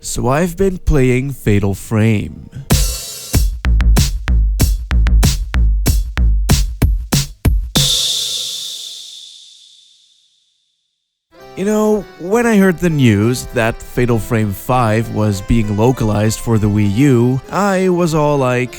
So I've been playing Fatal Frame. You know, when I heard the news that Fatal Frame 5 was being localized for the Wii U, I was all like...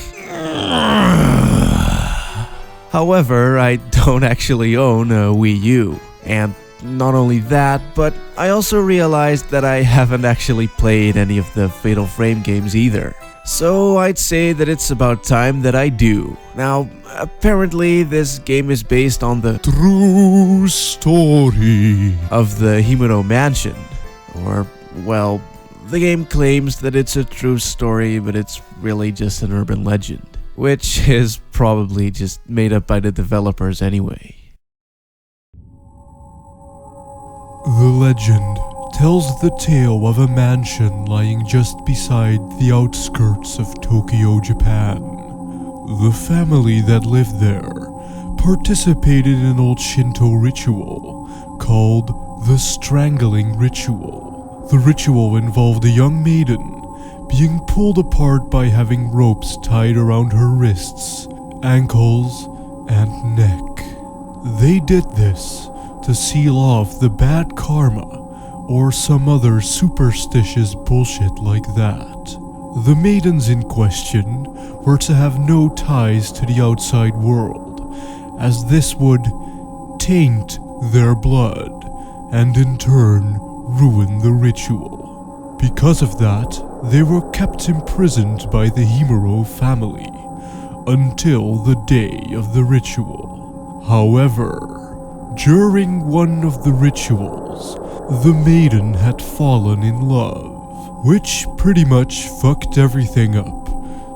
However, I don't actually own a Wii U. And not only that, but I also realized that I haven't actually played any of the Fatal Frame games either. So I'd say that it's about time that I do. Now, apparently this game is based on the true story of the Himuro Mansion. Or, well, the game claims that it's a true story, but it's really just an urban legend. Which is probably just made up by the developers anyway. The legend tells the tale of a mansion lying just beside the outskirts of Tokyo, Japan. The family that lived there participated in an old Shinto ritual called the Strangling Ritual. The ritual involved a young maiden being pulled apart by having ropes tied around her wrists, ankles, and neck. They did this to seal off the bad karma or some other superstitious bullshit like that. The maidens in question were to have no ties to the outside world, as this would taint their blood and in turn ruin the ritual. Because of that, they were kept imprisoned by the Himuro family until the day of the ritual. However, during one of the rituals, the maiden had fallen in love, which pretty much fucked everything up.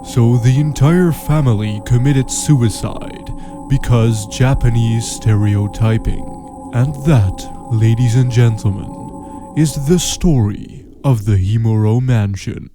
So the entire family committed suicide because Japanese stereotyping. And that, ladies and gentlemen, is the story of the Himuro Mansion.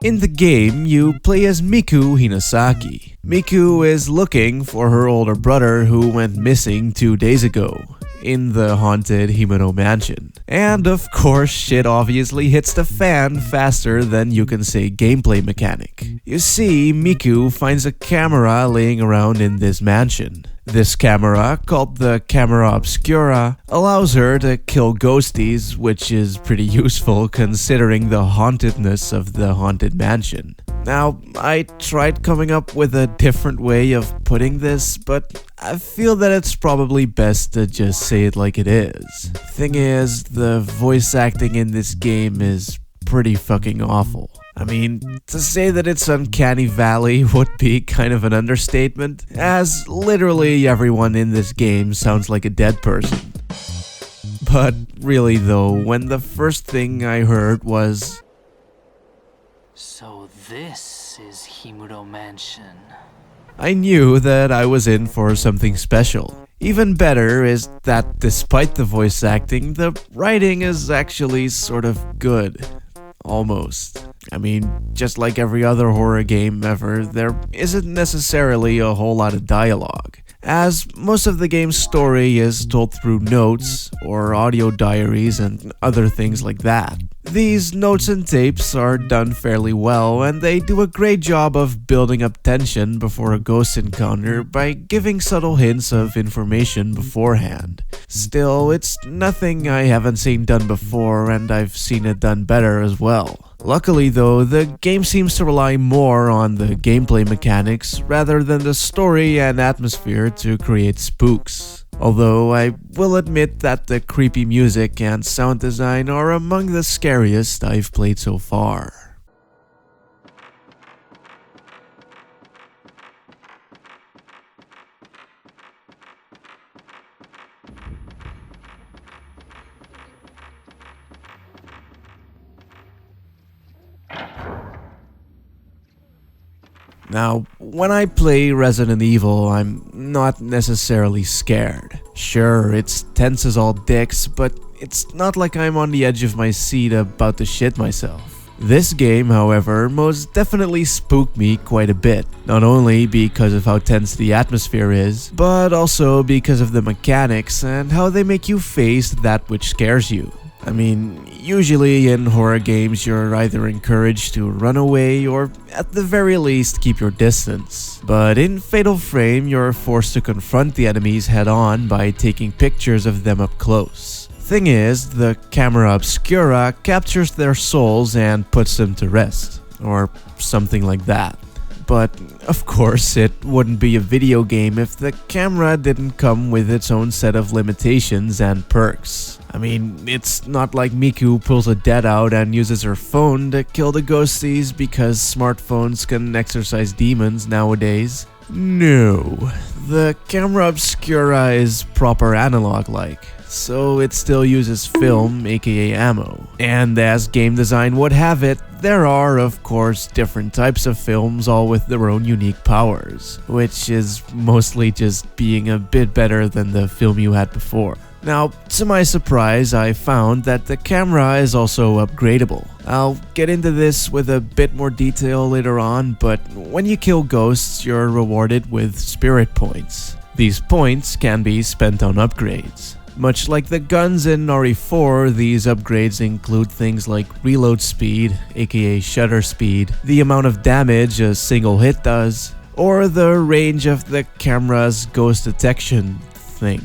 In the game, you play as Miku Hinasaki. Miku is looking for her older brother who went missing 2 days ago in the haunted Himuro Mansion. And of course, shit obviously hits the fan faster than you can say gameplay mechanic. You see, Miku finds a camera laying around in this mansion. This camera, called the Camera Obscura, allows her to kill ghosties, which is pretty useful considering the hauntedness of the haunted mansion. Now, I tried coming up with a different way of putting this, but I feel that it's probably best to just say it like it is. Thing is, the voice acting in this game is pretty fucking awful. I mean, to say that it's Uncanny Valley would be kind of an understatement, as literally everyone in this game sounds like a dead person. But really though, when the first thing I heard was... So this is Himuro Mansion. I knew that I was in for something special. Even better is that despite the voice acting, the writing is actually sort of good. Almost. I mean, just like every other horror game ever, there isn't necessarily a whole lot of dialogue, as most of the game's story is told through notes, or audio diaries and other things like that. These notes and tapes are done fairly well, and they do a great job of building up tension before a ghost encounter by giving subtle hints of information beforehand. Still, it's nothing I haven't seen done before, and I've seen it done better as well. Luckily though, the game seems to rely more on the gameplay mechanics rather than the story and atmosphere to create spooks. Although I will admit that the creepy music and sound design are among the scariest I've played so far. Now, when I play Resident Evil, I'm not necessarily scared. Sure, it's tense as all dicks, but it's not like I'm on the edge of my seat about to shit myself. This game, however, most definitely spooked me quite a bit, not only because of how tense the atmosphere is, but also because of the mechanics and how they make you face that which scares you. I mean, usually in horror games you're either encouraged to run away or at the very least keep your distance. But in Fatal Frame you're forced to confront the enemies head on by taking pictures of them up close. Thing is, the camera obscura captures their souls and puts them to rest, or something like that. But of course, it wouldn't be a video game if the camera didn't come with its own set of limitations and perks. I mean, it's not like Miku pulls a dead out and uses her phone to kill the ghosties because smartphones can exorcise demons nowadays. No, the camera obscura is proper analog-like, so it still uses film, aka ammo. And as game design would have it, there are, of course, different types of films, all with their own unique powers, which is mostly just being a bit better than the film you had before. Now, to my surprise, I found that the camera is also upgradable. I'll get into this with a bit more detail later on, but when you kill ghosts, you're rewarded with spirit points. These points can be spent on upgrades. Much like the guns in RE4, these upgrades include things like reload speed, aka shutter speed, the amount of damage a single hit does, or the range of the camera's ghost detection thing.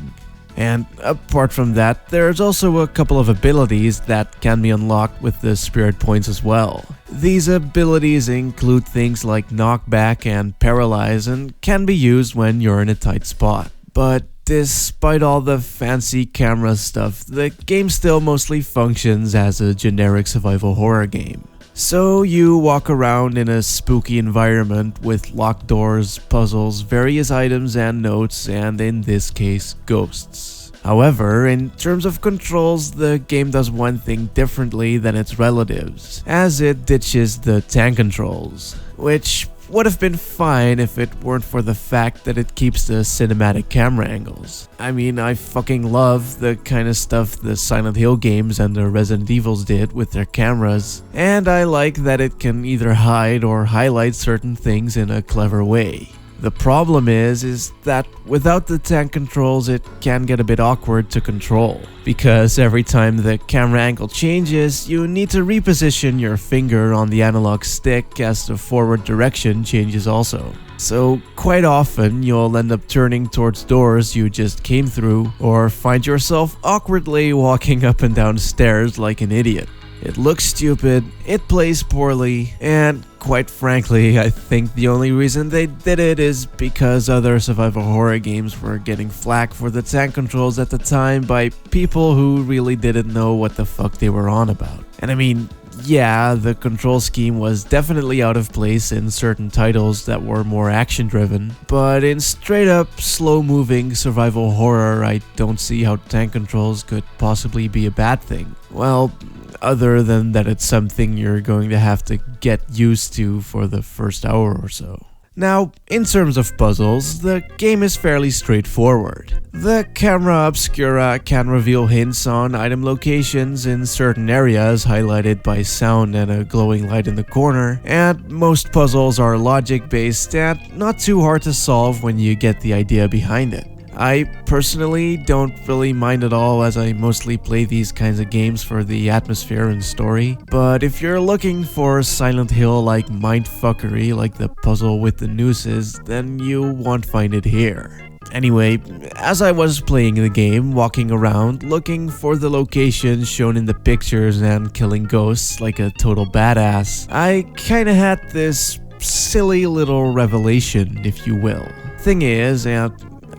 And apart from that, there's also a couple of abilities that can be unlocked with the spirit points as well. These abilities include things like knockback and paralyze and can be used when you're in a tight spot. But despite all the fancy camera stuff, the game still mostly functions as a generic survival horror game. So you walk around in a spooky environment with locked doors, puzzles, various items and notes, and in this case, ghosts. However, in terms of controls, the game does one thing differently than its relatives, as it ditches the tank controls, which would have been fine if it weren't for the fact that it keeps the cinematic camera angles. I mean, I fucking love the kind of stuff the Silent Hill games and the Resident Evils did with their cameras, and I like that it can either hide or highlight certain things in a clever way. The problem is that without the tank controls, it can get a bit awkward to control, because every time the camera angle changes, you need to reposition your finger on the analog stick as the forward direction changes also. So quite often, you'll end up turning towards doors you just came through, or find yourself awkwardly walking up and down stairs like an idiot. It looks stupid, it plays poorly, and quite frankly, I think the only reason they did it is because other survival horror games were getting flack for the tank controls at the time by people who really didn't know what the fuck they were on about. And I mean, yeah, the control scheme was definitely out of place in certain titles that were more action-driven, but in straight-up, slow-moving survival horror, I don't see how tank controls could possibly be a bad thing. Well, other than that it's something you're going to have to get used to for the first hour or so. Now, in terms of puzzles, the game is fairly straightforward. The camera obscura can reveal hints on item locations in certain areas highlighted by sound and a glowing light in the corner, and most puzzles are logic-based and not too hard to solve when you get the idea behind it. I personally don't really mind at all, as I mostly play these kinds of games for the atmosphere and story, but if you're looking for Silent Hill-like mindfuckery like the puzzle with the nooses, then you won't find it here. Anyway, as I was playing the game, walking around, looking for the locations shown in the pictures and killing ghosts like a total badass, I kinda had this silly little revelation, if you will. Thing is,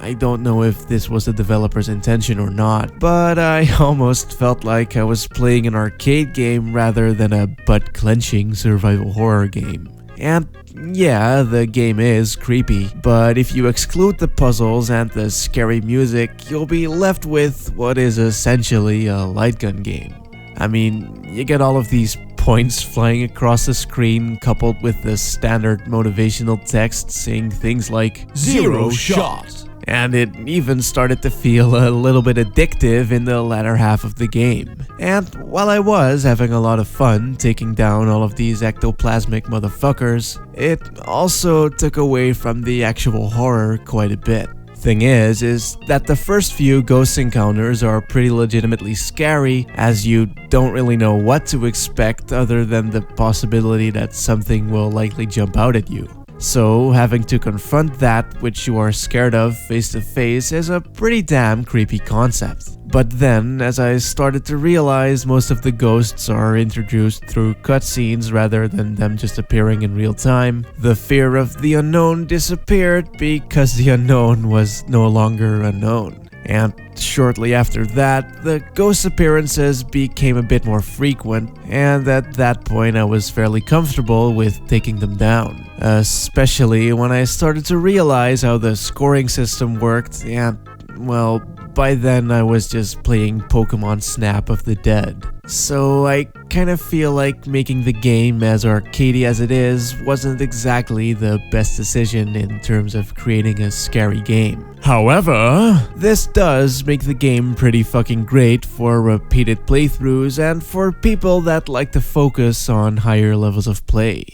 I don't know if this was the developer's intention or not, but I almost felt like I was playing an arcade game rather than a butt-clenching survival horror game. And yeah, the game is creepy, but if you exclude the puzzles and the scary music, you'll be left with what is essentially a light gun game. I mean, you get all of these points flying across the screen coupled with the standard motivational text saying things like "Zero shot." And it even started to feel a little bit addictive in the latter half of the game. And while I was having a lot of fun taking down all of these ectoplasmic motherfuckers, it also took away from the actual horror quite a bit. Thing is that the first few ghost encounters are pretty legitimately scary, as you don't really know what to expect other than the possibility that something will likely jump out at you. So having to confront that which you are scared of face to face is a pretty damn creepy concept. But then, as I started to realize most of the ghosts are introduced through cutscenes rather than them just appearing in real time, the fear of the unknown disappeared because the unknown was no longer unknown. And shortly after that, the ghost appearances became a bit more frequent, and at that point I was fairly comfortable with taking them down. Especially when I started to realize how the scoring system worked, and, well, by then I was just playing Pokemon Snap of the Dead. So I kind of feel like making the game as arcadey as it is wasn't exactly the best decision in terms of creating a scary game. However, this does make the game pretty fucking great for repeated playthroughs and for people that like to focus on higher levels of play.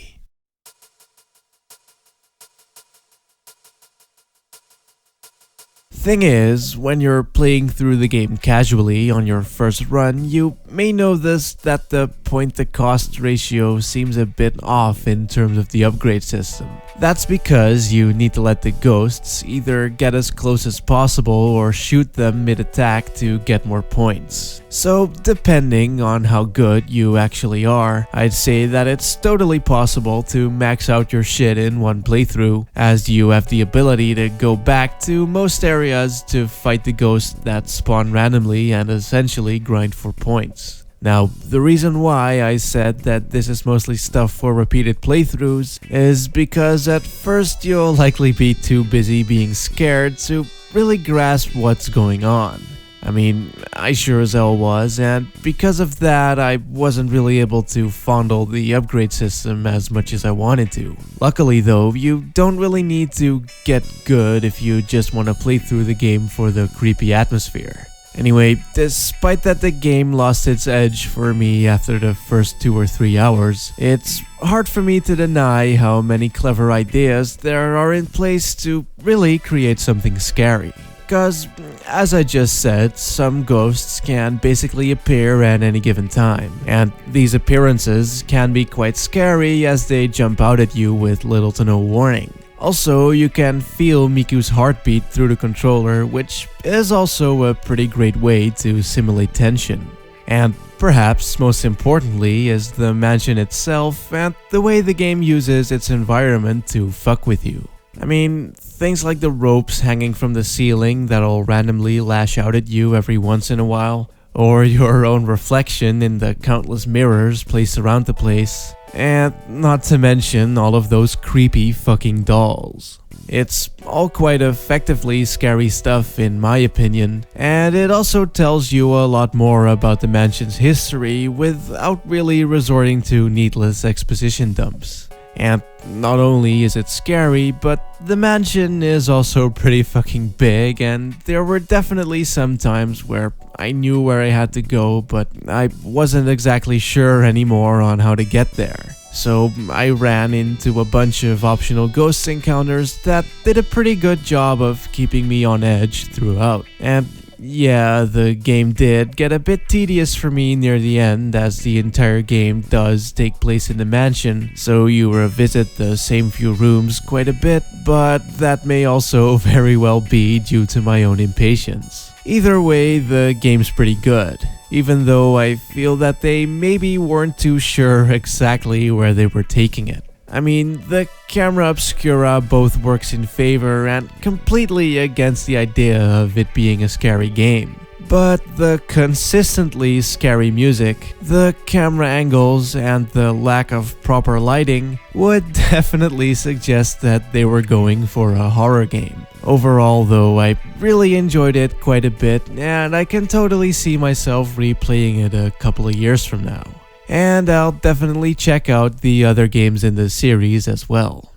Thing is, when you're playing through the game casually on your first run, you may notice that the point-to-cost ratio seems a bit off in terms of the upgrade system. That's because you need to let the ghosts either get as close as possible or shoot them mid-attack to get more points. So, depending on how good you actually are, I'd say that it's totally possible to max out your shit in one playthrough, as you have the ability to go back to most areas to fight the ghosts that spawn randomly and essentially grind for points. Now, the reason why I said that this is mostly stuff for repeated playthroughs is because at first you'll likely be too busy being scared to really grasp what's going on. I mean, I sure as hell was, and because of that, I wasn't really able to fondle the upgrade system as much as I wanted to. Luckily though, you don't really need to get good if you just want to play through the game for the creepy atmosphere. Anyway, despite that the game lost its edge for me after the first 2 or 3 hours, it's hard for me to deny how many clever ideas there are in place to really create something scary. Because, as I just said, some ghosts can basically appear at any given time, and these appearances can be quite scary as they jump out at you with little to no warning. Also, you can feel Miku's heartbeat through the controller, which is also a pretty great way to simulate tension. And perhaps most importantly is the mansion itself and the way the game uses its environment to fuck with you. I mean, things like the ropes hanging from the ceiling that'll randomly lash out at you every once in a while, or your own reflection in the countless mirrors placed around the place, and not to mention all of those creepy fucking dolls. It's all quite effectively scary stuff in my opinion, and it also tells you a lot more about the mansion's history without really resorting to needless exposition dumps. And not only is it scary, but the mansion is also pretty fucking big, and there were definitely some times where I knew where I had to go, but I wasn't exactly sure anymore on how to get there. So I ran into a bunch of optional ghost encounters that did a pretty good job of keeping me on edge throughout. And yeah, the game did get a bit tedious for me near the end, as the entire game does take place in the mansion, so you revisit the same few rooms quite a bit, but that may also very well be due to my own impatience. Either way, the game's pretty good, even though I feel that they maybe weren't too sure exactly where they were taking it. I mean, the camera obscura both works in favor and completely against the idea of it being a scary game. But the consistently scary music, the camera angles, and the lack of proper lighting would definitely suggest that they were going for a horror game. Overall though, I really enjoyed it quite a bit, and I can totally see myself replaying it a couple of years from now. And I'll definitely check out the other games in the series as well.